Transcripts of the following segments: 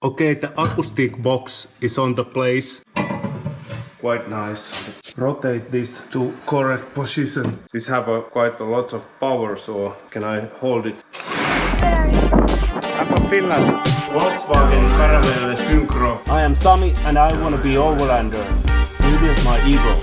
Okay, the acoustic box is on the place. Quite nice. Rotate this to correct position. This have quite a lot of power, so can I hold it? I'm from Finland. Volkswagen Caravelle Syncro. I am Sami and I want to be overlander. Rebuild my ego.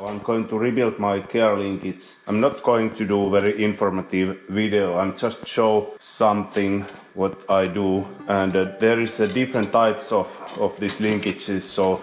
I'm going to rebuild my care linkages. I'm not going to do very informative video. I'm just show something what I do, and there is different types of these linkages. So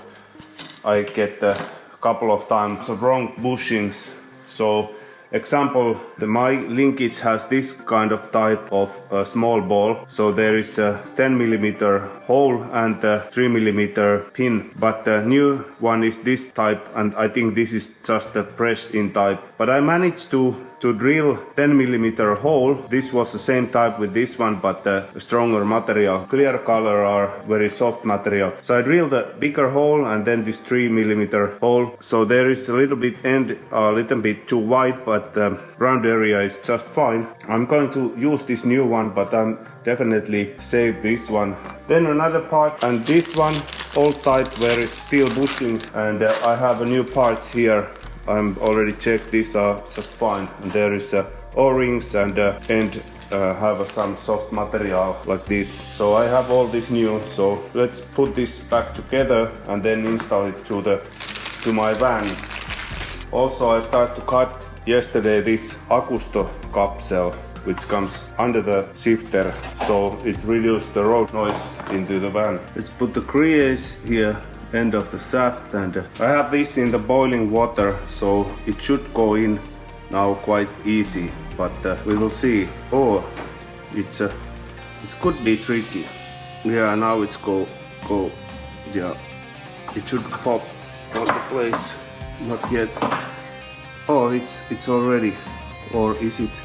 I get a couple of times of wrong bushings. So example, my linkage has this kind of type of small ball. So there is a 10mm hole and a 3mm pin, but the new one is this type, and I think this is just a press-in type. But I managed to drill 10mm hole. This was the same type with this one, but a stronger material. Clear color are very soft material. So I drilled a bigger hole and then this 3mm hole. So there is a little bit end a little bit too wide, but round area is just fine. I'm going to use this new one, but I'm definitely save this one. Then another part, and this one old type where is steel bushings, and I have a new parts here. I'm already checked, these are just fine. And there is O-rings and end have some soft material like this. So I have all this new. So let's put this back together and then install it to my van. Also I start to cut yesterday this acoustic capsule, which comes under the shifter, so it reduces the road noise into the van. Let's put the crease here, end of the shaft, and I have this in the boiling water, so it should go in now quite easy, but we will see. Oh, it could be tricky. Yeah, now it's go. Yeah, it should pop on the place. Not yet. Oh, it's already, or is it?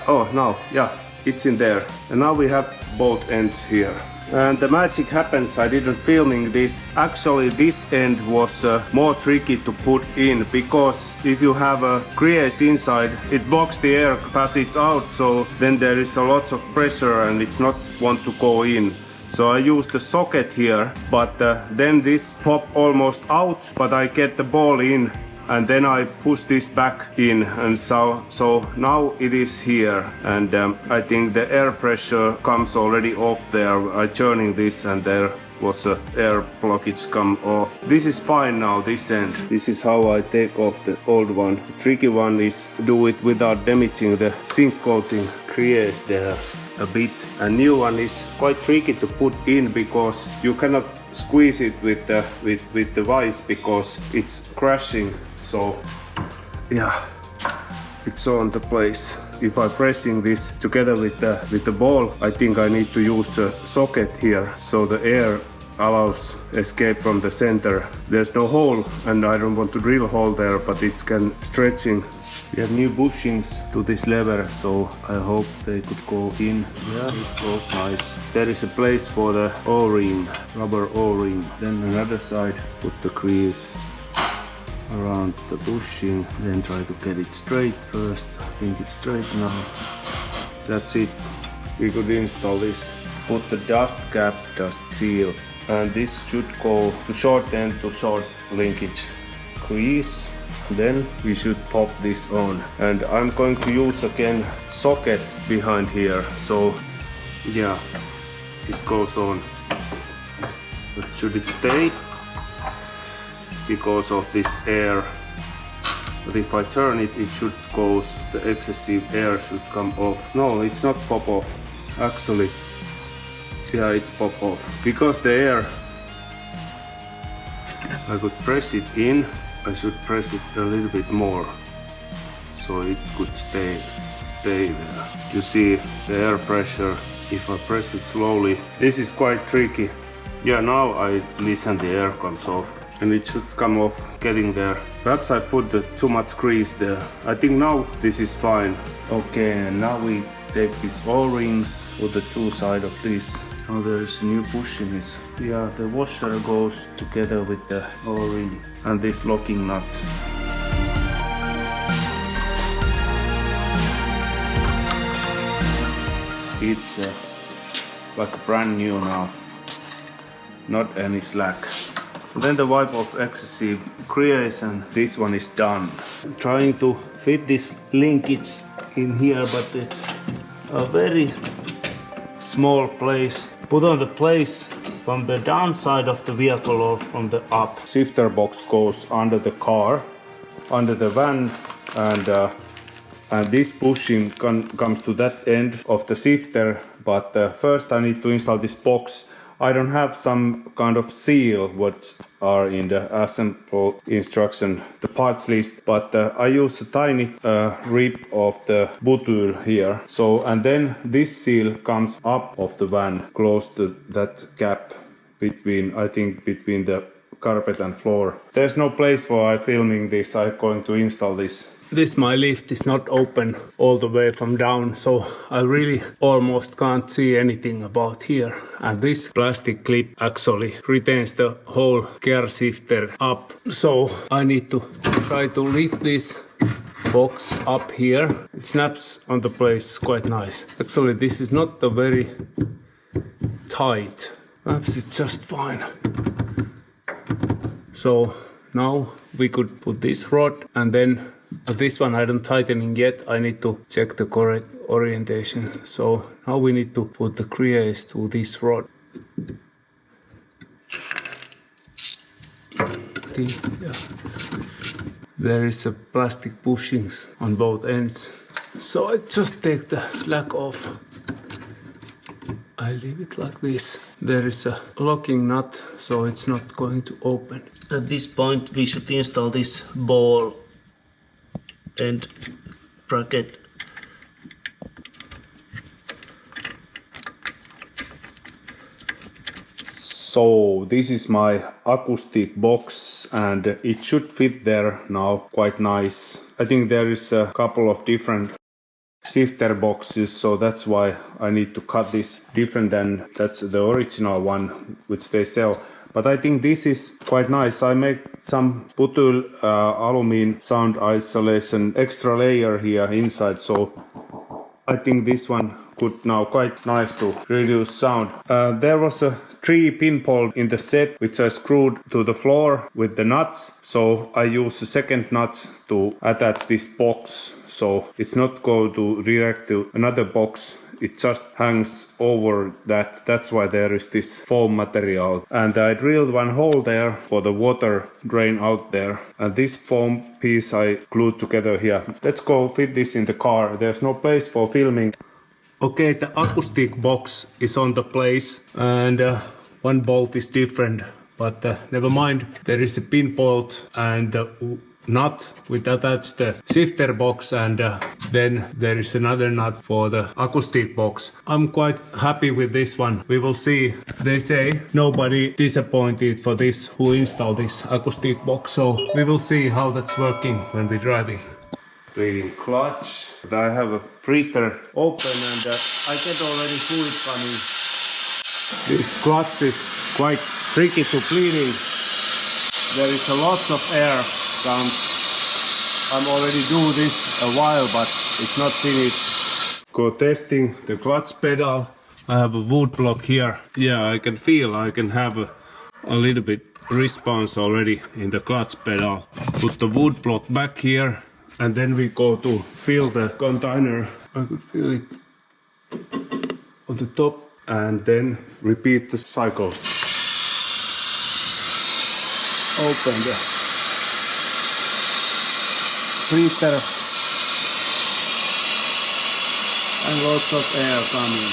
Oh, no, yeah, it's in there. And now we have both ends here. And the magic happens, I didn't filming this. Actually, this end was more tricky to put in, because if you have a crease inside, it blocks the air passage out, so then there is a lot of pressure and it's not want to go in. So I use the socket here, but then this pop almost out, but I get the ball in. And then I push this back in, and so now it is here, and I think the air pressure comes already off there. I turning this and there was a air blockage come off. This is fine now, this end. This is how I take off the old one. The tricky one is do it without damaging the zinc coating crease there a bit. A new one is quite tricky to put in, because you cannot squeeze it with the vise, because it's crashing. So yeah, it's on the place. If I'm pressing this together with the ball, I think I need to use a socket here, so the air allows escape from the center. There's no hole, and I don't want to drill a hole there, but it can stretching. We have new bushings to this lever, so I hope they could go in. Yeah, it goes nice. There is a place for the O-ring, rubber O-ring. Then another side, put the crease around the bushing, then try to get it straight first. I think it's straight now. That's it. We could install this. Put the dust cap, dust seal, and this should go to short end to short linkage crease. Then we should pop this on, and I'm going to use again socket behind here. So yeah, it goes on. But should it stay? Because of this air, but if I turn it, it should go, the excessive air should come off. No, it's not pop off, actually. Yeah, it's pop off, because the air, I could press it in. I should press it a little bit more, so it could stay there. You see the air pressure. If I press it slowly, this is quite tricky. Yeah, now I listen, the air comes off. And it should come off getting there. Perhaps I put too much grease there. I think now this is fine. Okay, and now we take these O-rings with the two sides of this. Now there is a new bushing. Yeah, the washer goes together with the O-ring and this locking nut. It's like brand new now, not any slack. Then the wipe of excessive grease, and this one is done. I'm trying to fit this linkage in here, but it's a very small place. Put on the place from the downside of the vehicle or from the up. Shifter box goes under the car, under the van, and this bushing comes to that end of the shifter. But first I need to install this box. I don't have some kind of seal what are in the assembly instruction, the parts list, but I use a tiny rib of the butyl here. So, and then this seal comes up of the van, close to that gap between, I think, between the carpet and floor. There's no place for filming this. I'm going to install this. My lift is not open all the way from down, so I really almost can't see anything about here. And this plastic clip actually retains the whole gear shifter up. So I need to try to lift this box up here. It snaps on the place quite nice. Actually, this is not a very tight. Perhaps it's just fine. So now we could put this rod, and then this one I don't tightening yet. I need to check the correct orientation. So now we need to put the grease to this rod. There is a plastic bushings on both ends. So I just take the slack off. I leave it like this. There is a locking nut, so it's not going to open. At this point we should install this ball and bracket. So this is my acoustic box, and it should fit there now quite nice. I think there is a couple of different shifter boxes, so that's why I need to cut this different than that's the original one which they sell. But I think this is quite nice. I make some butyl aluminum sound isolation extra layer here inside, so I think this one could now quite nice to reduce sound. There was a 3-pin bolt in the set which I screwed to the floor with the nuts, so I use the second nuts to attach this box, so it's not going to react to another box. It just hangs over that. That's why there is this foam material. And I drilled one hole there for the water drain out there. And this foam piece I glued together here. Let's go fit this in the car. There's no place for filming. Okay, the acoustic box is on the place, and one bolt is different. But never mind, there is a pin bolt and nut which attach the shifter box, and then there is another nut for the acoustic box. I'm quite happy with this one. We will see. They say nobody disappointed for this who installed this acoustic box, so we will see how that's working when we're driving. Bleeding clutch. I have a breather open, and I get already fluid coming. This clutch is quite tricky to bleeding. There is a lot of air. I'm already do this a while, but it's not finished. Go testing the clutch pedal. I have a wood block here. Yeah, I can feel I can have a little bit response already in the clutch pedal. Put the wood block back here, and then we go to fill the container. I could feel it on the top, and then repeat the cycle. Open the breather, and lots of air coming.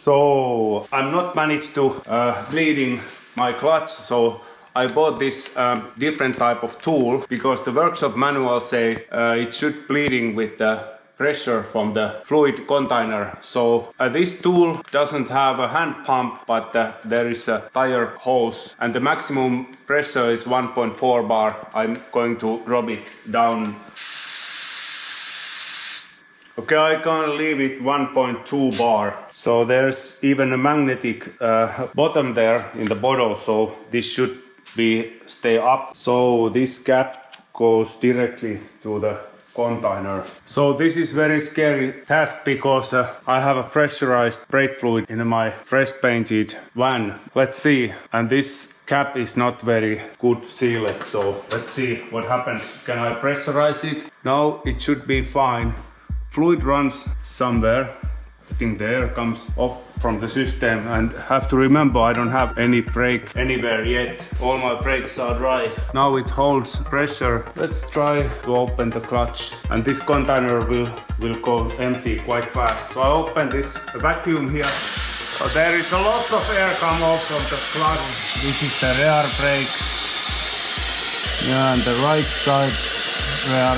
So I'm not managed to bleeding my clutch, so I bought this different type of tool, because the workshop manual say it should bleeding with the pressure from the fluid container. So this tool doesn't have a hand pump, but there is a tire hose, and the maximum pressure is 1.4 bar. I'm going to drop it down. Okay, I can leave it 1.2 bar. So there's even a magnetic bottom there in the bottle, so this should stay up. So this cap goes directly to the container. So this is very scary task because I have a pressurized brake fluid in my fresh painted van. Let's see. And this cap is not very good sealed, so let's see what happens. Can I pressurize it? Now it should be fine. Fluid runs somewhere. I think the air comes off from the system, and have to remember I don't have any brake anywhere yet. All my brakes are dry. Now it holds pressure. Let's try to open the clutch, and this container will go empty quite fast. So I open this vacuum here. There is a lot of air come off from the clutch. This is the rear brake. Yeah, and the right side rear.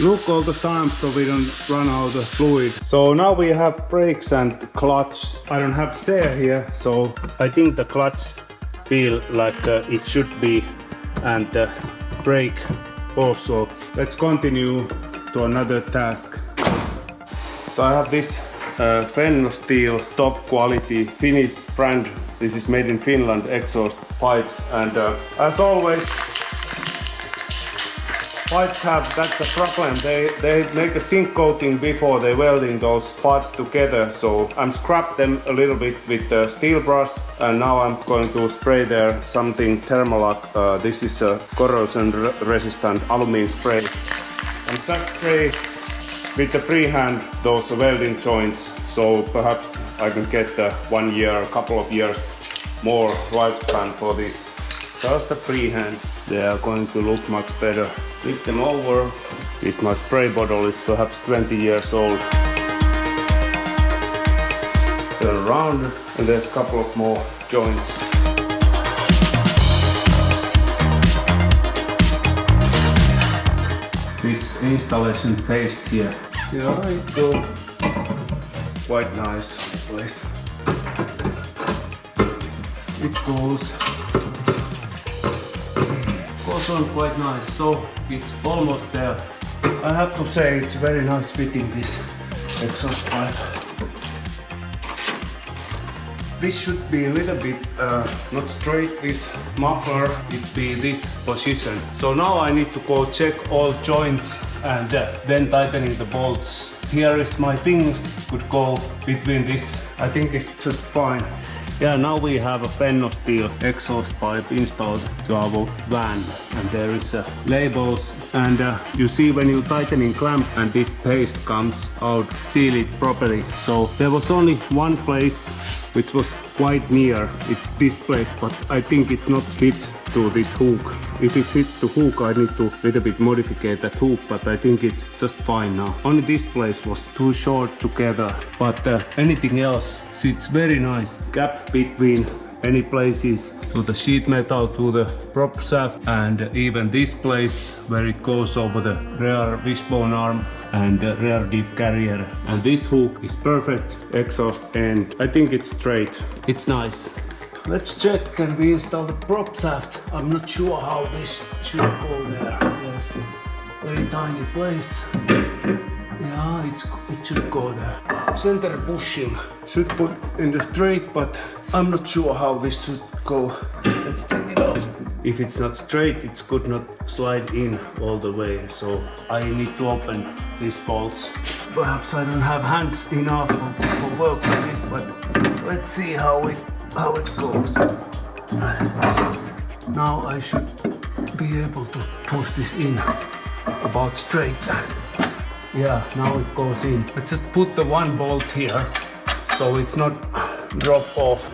Look all the time so we don't run out of fluid. So now we have brakes and clutch. I don't have air here, so I think the clutch feel like it should be, and the brake also. Let's continue to another task. So I have this Fenno steel top quality Finnish brand. This is made in Finland exhaust pipes, and as always pipes that's a problem. They make a zinc coating before they welding those parts together. So I'm scrap them a little bit with the steel brush, and now I'm going to spray there something Thermalock. This is a corrosion resistant aluminum spray. I'm just spray with the freehand those welding joints, so perhaps I can get 1 year, a couple of years more lifespan for this. Just the freehand. They are going to look much better. Flip them over. This my spray bottle is perhaps 20 years old. Turn around, and there's a couple of more joints. This installation paste here. Yeah, it goes quite nice place. It goes on quite nice, so it's almost there. I have to say it's very nice fitting this exhaust pipe. This should be a little bit not straight, this muffler, it be this position. So now I need to go check all joints and then tightening the bolts. Here is my fingers could go between this. I think it's just fine. Yeah, now we have a Fenno steel exhaust pipe installed to our van, and there is labels, and you see when you tightening clamp and this paste comes out, seal it properly. So there was only one place which was quite near, it's this place, but I think it's not fit to this hook. If it's hit to hook, I need to little bit modify that hook, but I think it's just fine now. Only this place was too short together, but anything else sits very nice. Gap between any places to the sheet metal, to the prop shaft, and even this place where it goes over the rear wishbone arm and the rear diff carrier. And this hook is perfect exhaust end. I think it's straight. It's nice. Let's check, can we install the prop shaft? I'm not sure how this should go there. Yes, very tiny place. Yeah, it should go there. Center bushing should put in the straight, but I'm not sure how this should go. Let's take it off. If it's not straight, it could not slide in all the way, so I need to open these bolts. Perhaps I don't have hands enough for work with this, but let's see how it goes. Now I should be able to push this in about straight. Yeah, now it goes in. Let's just put the one bolt here so it's not drop off.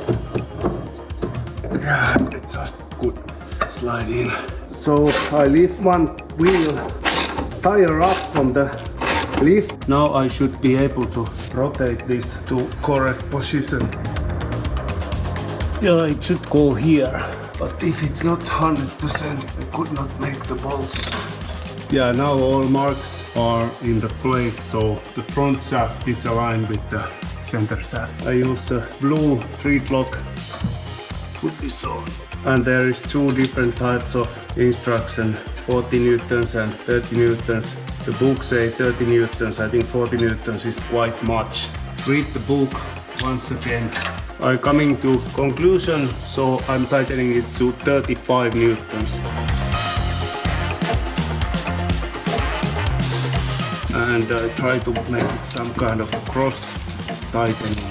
Yeah, it just could slide in. So I leave one wheel tire up from the lift. Now I should be able to rotate this to correct position. Yeah, it should go here, but if it's not 100%, I could not make the bolts. Yeah, now all marks are in the place, so the front shaft is aligned with the center shaft. I use a blue 3-lock. Put this on. And there is 2 different types of instruction, 40 newtons and 30 newtons. The book say 30 newtons, I think 40 newtons is quite much. Read the book once again. I'm coming to conclusion, so I'm tightening it to 35 newtons. and try to make it some kind of cross tightening.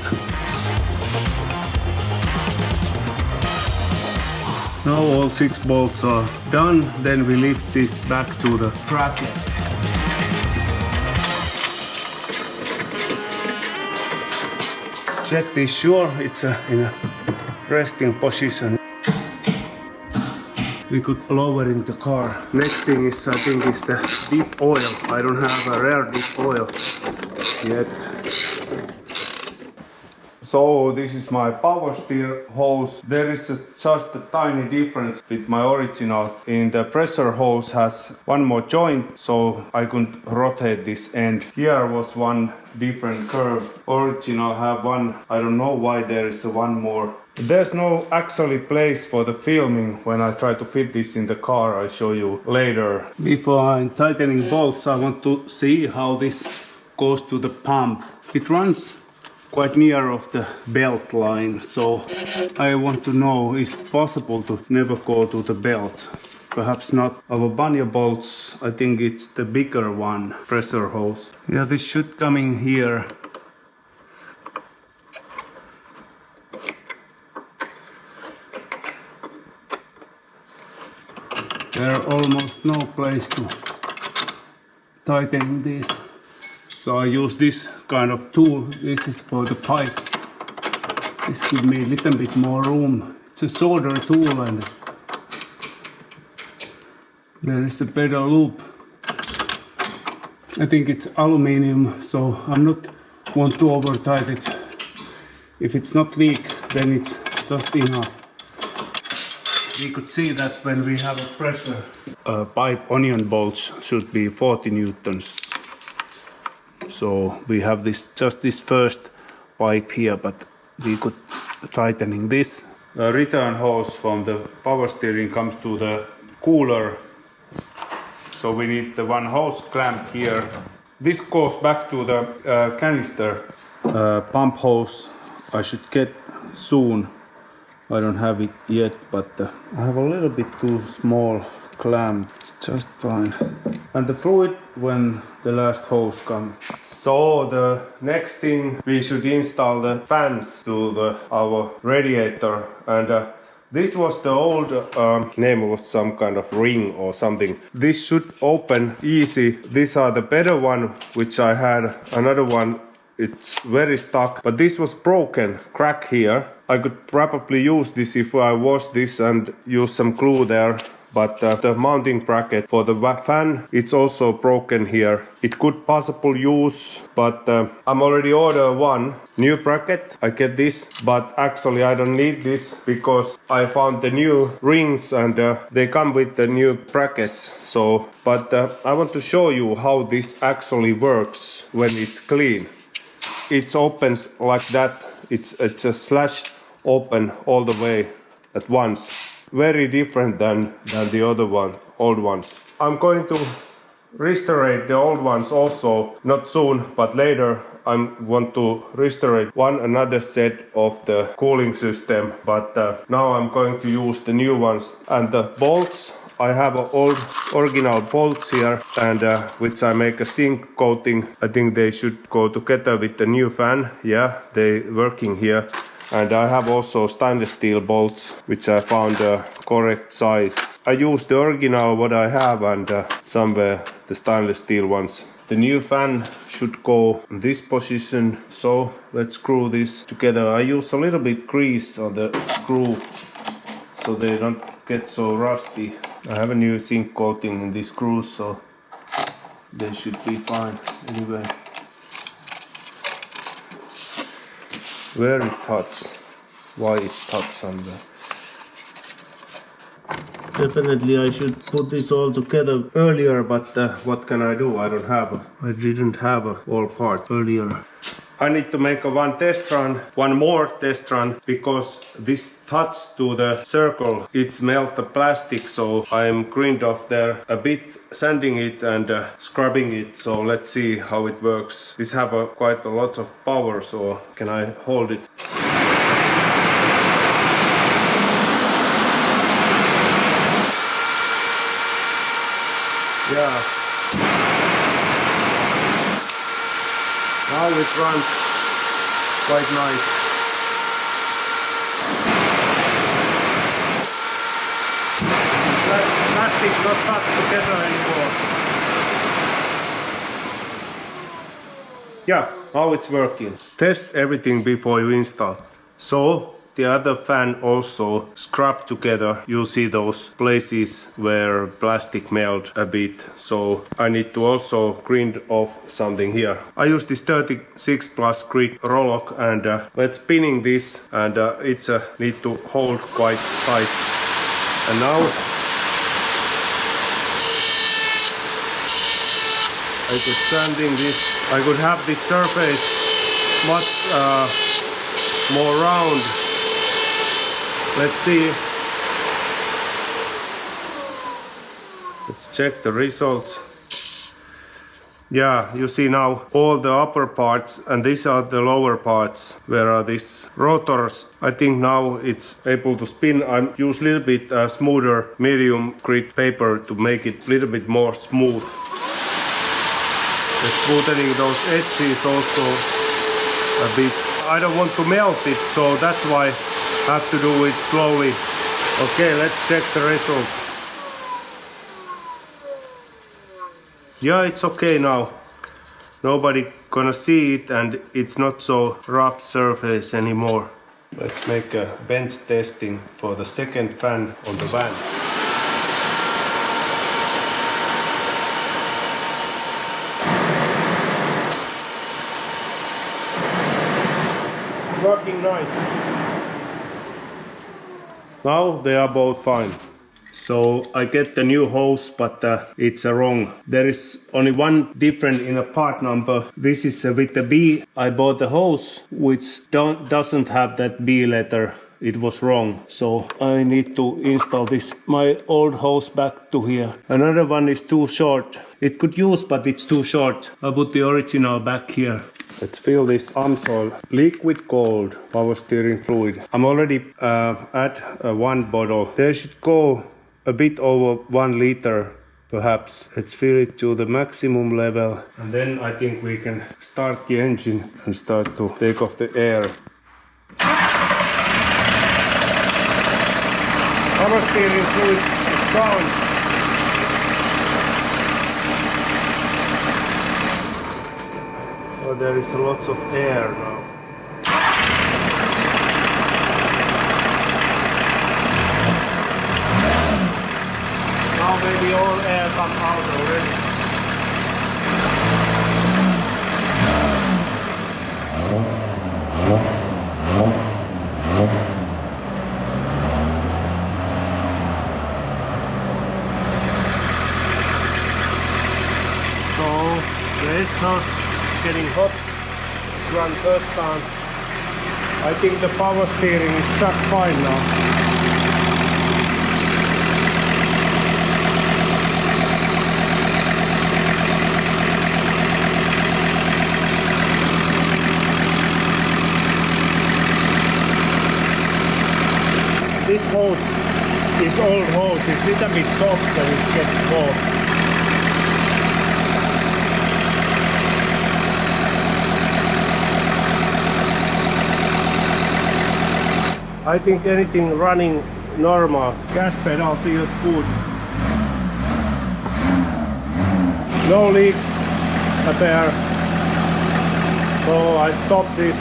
Now all 6 bolts are done, then we lift this back to the bracket. Check this, sure it's in a resting position. We could lower in the car. Next thing is, I think, is the diff oil. I don't have a rare diff oil yet. So this is my power steer hose. There is just a tiny difference with my original. In the pressure hose has one more joint, so I could rotate this end. Here was one different curve. Original have one. I don't know why there is one more. There's no actually place for the filming when I try to fit this in the car. I'll show you later. Before I'm tightening bolts, I want to see how this goes to the pump. It runs quite near of the belt line, so I want to know, is it possible to never go to the belt? Perhaps not. Our bunny bolts, I think it's the bigger one, pressure hose. Yeah, this should come in here. There are almost no place to tighten this. So I use this kind of tool. This is for the pipes. This gives me a little bit more room. It's a solder tool and there is a better loop. I think it's aluminium, so I'm not want to over tight it. If it's not leak, then it's just enough. We could see that when we have a pressure, pipe onion bolts should be 40 newtons. So we have just this first pipe here, but we could tightening this. The return hose from the power steering comes to the cooler. So we need the one hose clamp here. This goes back to the canister pump hose. I should get soon. I don't have it yet, but I have a little bit too small clamp. It's just fine. And the fluid when the last hose comes. So the next thing, we should install the fans to our radiator. And this was the old name, was some kind of ring or something. This should open easy. These are the better one, which I had. Another one, it's very stuck, but this was broken, crack here. I could probably use this if I wash this and use some glue there. But the mounting bracket for the fan, it's also broken here. It could possibly use, but I'm already ordered one new bracket. I get this, but actually I don't need this because I found the new rings and they come with the new brackets. So, but I want to show you how this actually works when it's clean. It opens like that. It's a slash open all the way at once. Very different than the other one, old ones. I'm going to restore the old ones also, not soon, but later. I want to restore another set of the cooling system, but now I'm going to use the new ones. And the bolts, I have old original bolts here, and which I make a zinc coating. I think they should go together with the new fan. Yeah, they working here. And I have also stainless steel bolts, which I found correct size. I use the original what I have and somewhere the stainless steel ones. The new fan should go in this position. So let's screw this together. I use a little bit grease on the screw so they don't get so rusty. I have a new zinc coating in these screws, so they should be fine anyway. Where it touches, why it's touched somewhere. Definitely I should put this all together earlier, but what can I do? I didn't have all parts earlier. I need to make one more test run, because this touch to the circle, it's melt the plastic, so I'm grind off there a bit, sanding it and scrubbing it. So let's see how it works. This have quite a lot of power, so can I hold it? Yeah. Now it runs quite nice. That's plastic not touched together anymore. Yeah, now it's working. Test everything before you install. So the other fan also scrubbed together. You see those places where plastic melt a bit. So I need to also grind off something here. I use this 36 plus grit Rollock and let's spinning this and it's need to hold quite tight. And now I could sanding this. I could have this surface much more round. Let's see. Let's check the results. Yeah, you see now all the upper parts and these are the lower parts. Where are these rotors? I think now it's able to spin. I use a little bit smoother medium grit paper to make it a little bit more smooth. Smoothening those edges also a bit. I don't want to melt it, so that's why I have to do it slowly. Okay, let's check the results. Yeah, it's okay now. Nobody gonna see it and it's not so rough surface anymore. Let's make a bench testing for the second fan on the van. Working nice. Now they are both fine. So I get the new hose, but it's wrong. There is only one difference in a part number. This is with the B. I bought a hose which doesn't have that B letter. It was wrong. So I need to install this my old hose back to here. Another one is too short. It could use, but it's too short. I'll put the original back here. Let's fill this 𝐵𝐷𝐄 liquid gold power steering fluid. I'm already at one bottle. There should go a bit over 1 liter perhaps. Let's fill it to the maximum level. And then I think we can start the engine and start to take off the air. Power steering fluid is down. Oh, there is a lot of air now. Now maybe all air come out already. So the exhaust getting hot. Let's run first down. I think the power steering is just fine now. This hose is old hose. It's a little bit soft when it gets cold. I think anything running normal. Gas pedal feels good. No leaks appear. So I stop this.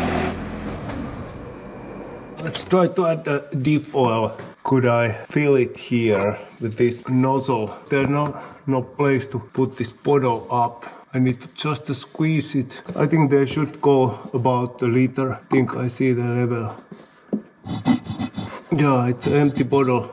Let's try to add the diff oil. Could I fill it here with this nozzle? There's no place to put this bottle up. I need to just squeeze it. I think there should go about 1 liter. I think I see the level. Yeah, it's an empty bottle.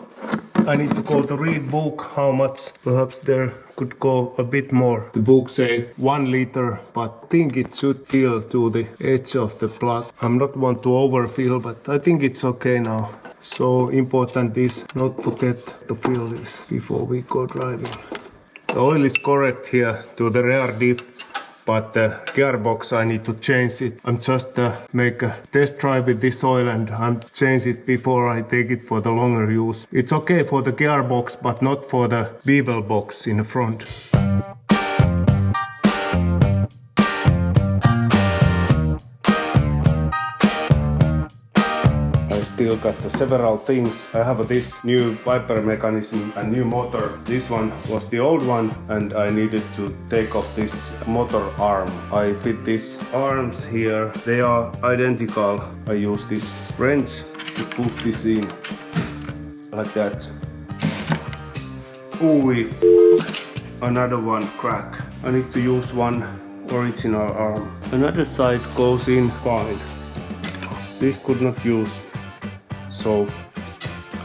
I need to go to read book how much. Perhaps there could go a bit more. The book says 1 liter, but I think it should fill to the edge of the plug. I'm not want to overfill, but I think it's okay now. So important is not forget to fill this before we go driving. The oil is correct here to the rear diff. But the gearbox I need to change it. I'm just make a test drive with this oil and I'm change it before I take it for the longer use. It's okay for the gearbox but not for the bevel box in the front. still got several things. I have this new wiper mechanism and new motor. This one was the old one and I needed to take off this motor arm. I fit these arms here. They are identical. I use this wrench to push this in like that. Ooh, another one crack. I need to use one original arm. Another side goes in fine. This could not use. So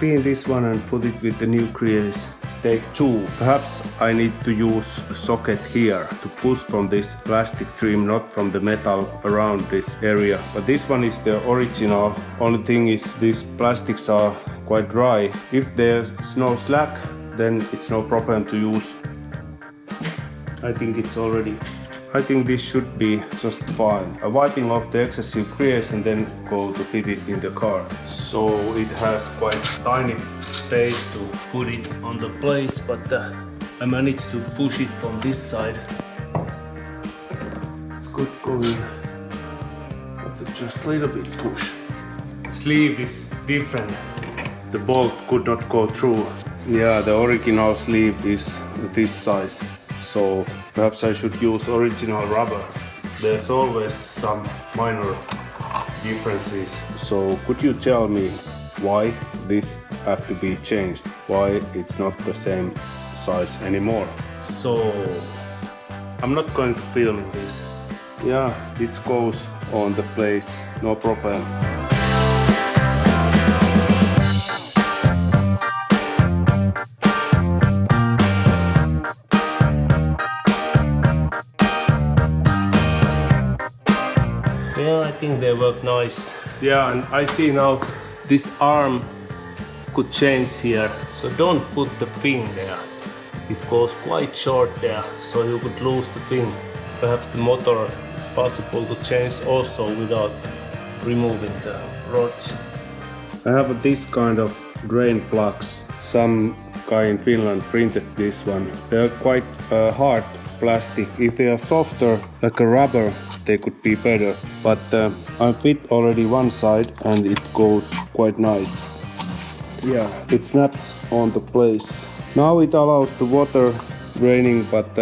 clean this one and put it with the new crease. Take 2. Perhaps I need to use a socket here to push from this plastic trim, not from the metal around this area. But this one is the original. Only thing is these plastics are quite dry. If there's no slack, then it's no problem to use. I think it's already. I think this should be just fine. I'm wiping off the excessive grease and then go to fit it in the car. So it has quite tiny space to put it on the place, but I managed to push it from this side. It's good going. Have to just a little bit push. Sleeve is different. The bolt could not go through. Yeah, the original sleeve is this size. So perhaps I should use original rubber. There's always some minor differences. So could you tell me why this have to be changed? Why it's not the same size anymore? So I'm not going to film this. Yeah, it goes on the place, no problem. Yeah, I think they work nice. Yeah, and I see now this arm could change here. So don't put the fin there. It goes quite short there, so you could lose the fin. Perhaps the motor is possible to change also without removing the rods. I have this kind of drain plugs. Some guy in Finland printed this one. They're quite hard plastic. If they are softer, like a rubber, they could be better. But I fit already one side and it goes quite nice. Yeah, it snaps on the place. Now it allows the water draining, but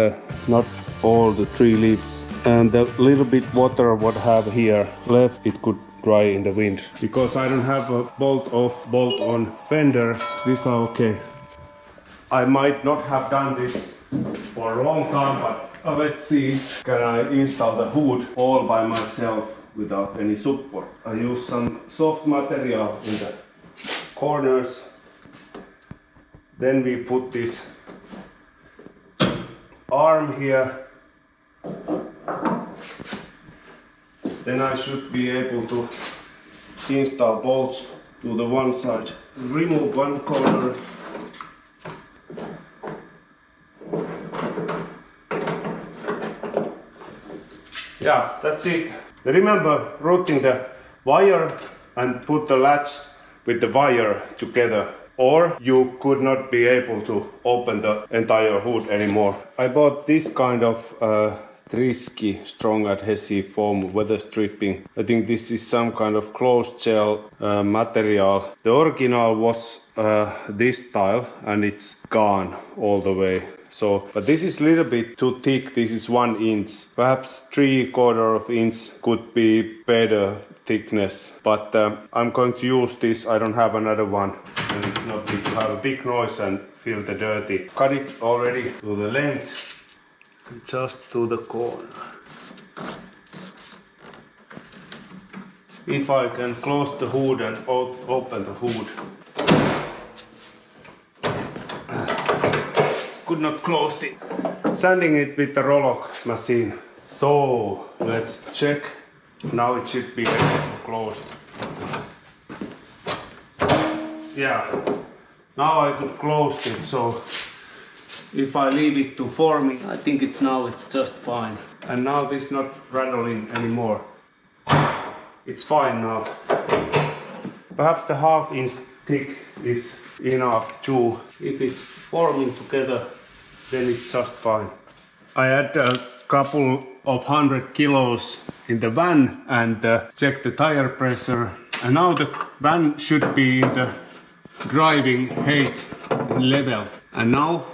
not all the 3 leaves. And the little bit water what I have here left, it could dry in the wind. Because I don't have a bolt off, bolt on fenders, these are okay. I might not have done this for a long time, but let's see. Can I install the hood all by myself without any support? I use some soft material in the corners. Then we put this arm here. Then I should be able to install bolts to the one side. Remove one corner. Yeah, that's it. Remember routing the wire and put the latch with the wire together, or you could not be able to open the entire hood anymore. I bought this kind of risky strong adhesive foam weather stripping. I think this is some kind of closed gel material. The original was this style and it's gone all the way. So, but this is a little bit too thick. This is 1 inch. Perhaps 3/4 inch could be better thickness. But I'm going to use this. I don't have another one. And it's not good to have a big noise and feel the dirty. Cut it already to the length. Just to the corner. If I can close the hood and open the hood. Could not close it. Sanding it with the roll-lock machine. So let's check. Now it should be closed. Yeah. Now I could close it. So if I leave it to forming, I think it's just fine. And now this is not rattling anymore. It's fine now. Perhaps the 1/2 inch thick is enough too. If it's forming together, then it's just fine. I had a couple of 100 kilos in the van and checked the tire pressure And now the van should be in the driving height level. And now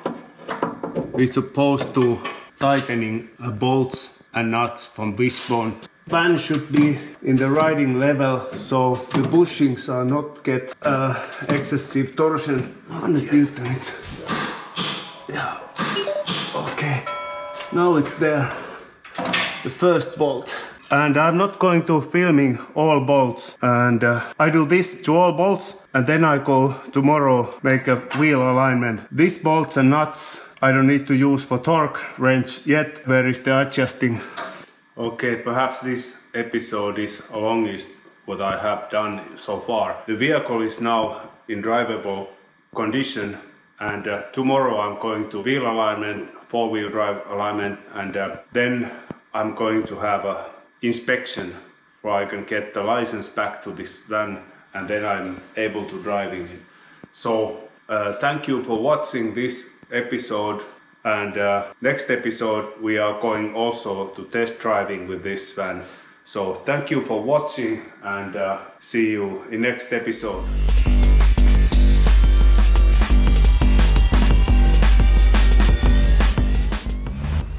we're supposed to tightening bolts and nuts from wishbone. Van should be in the riding level, so the bushings are not get excessive torsion. 100 newtons. Yeah. Okay. Now it's there. The first bolt. And I'm not going to filming all bolts, and I do this to all bolts, and then I go tomorrow make a wheel alignment. These bolts and nuts I don't need to use for torque wrench yet. Where is the adjusting? Okay, perhaps this episode is the longest what I have done so far. The vehicle is now in drivable condition, and tomorrow I'm going to wheel alignment, four-wheel drive alignment, and then I'm going to have a inspection so I can get the license back to this van, and then I'm able to driving it. So thank you for watching this episode, and next episode we are going also to test driving with this van. So thank you for watching, and see you in next episode.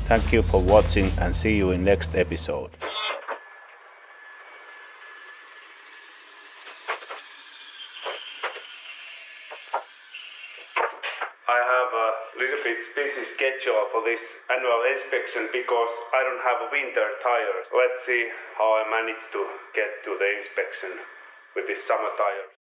Thank you for watching, and see you in next episode. I have a little bit busy schedule for this annual inspection because I don't have winter tires. Let's see how I manage to get to the inspection with this summer tires.